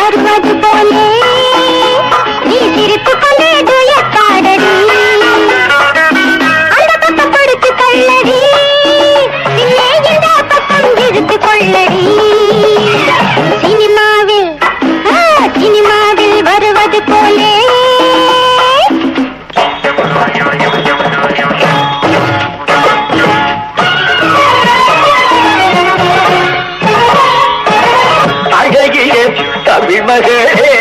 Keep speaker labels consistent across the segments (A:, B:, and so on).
A: வருவது போலே நீ சிரித்துக் கொண்டே duet பாடடி. அந்த பக்கம் படுத்து கள்ளடி, பின்னே இந்த பக்கம் இழுத்து கொள்ளடி. சினிமாவில் வருவது போலே
B: அழகிய தமிழ் மகளே,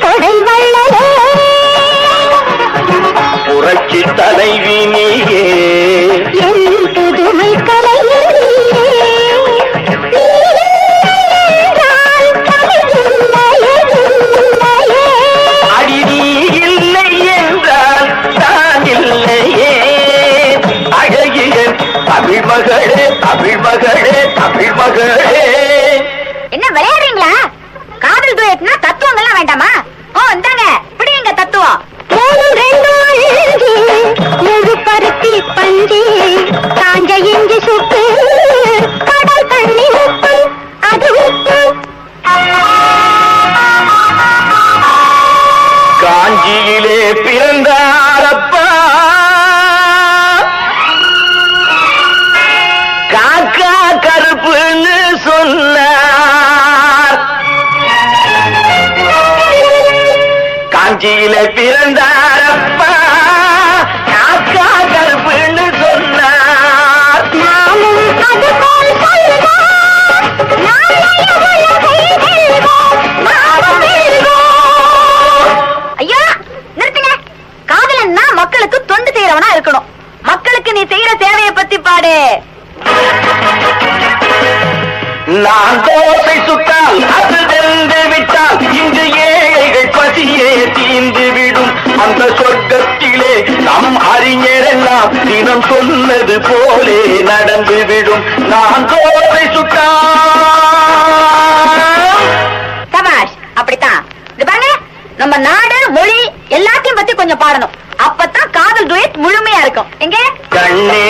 A: கொடை வள்ளலே,
B: புரட்சி தலைவி நீயே,
A: என் புதுமை கலைஞர்
B: அடி நீ இல்லை என்றால் நான் இல்லையே. அழகிய தமிழ் மகளே, தமிழ் மகளே, தமிழ் மகளே.
A: என்ன விளையாடுறீங்களா? காதல் துயட்னா தத்துவங்கள்லாம் வேண்டாமா? ஓ இந்தாங்க பிடிங்க தத்துவம். முழு பருத்தி பஞ்சு காஞ்ச இஞ்சி சுட்டு கடல் தண்ணி உப்பு அது உப்பு.
B: காஞ்சியிலே பிறந்தாரப்பா காக்கா கருப்புன்னு சொன்னார். காஞ்சியிலே பிறந்தாரப்பா காக்கா கருப்புன்னு சொன்னார்.
A: நாமும் அது போல் சொல்வோம், நாளைய உலகை வெல்வோம், நாமும் வெல்வோம். ஐயா நிறுத்துங்க. காதலன்னா மக்களுக்கு தொண்டு செய்யறவனா இருக்கணும். மக்களுக்கு நீ செய்யற சேவையை பத்தி பாடு.
B: நான் தோசை சுட்டால் அது வெந்து விட்டால் இன்று ஏழைகள் பசியே தீந்து விடும். அந்த சொர்க்கத்திலே நம் அறிஞரெல்லாம் தினம் சொன்னது போலே நடந்து விடும். நான் தோசை சுட்டால்
A: சபாஷ், அப்படித்தான். இது பாருங்க, நம்ம நாடு மொழி எல்லாத்தையும் பத்தி கொஞ்சம் பாடணும். அப்பதான் காதல் duet முழுமையா இருக்கும். எங்க
B: கண்ணே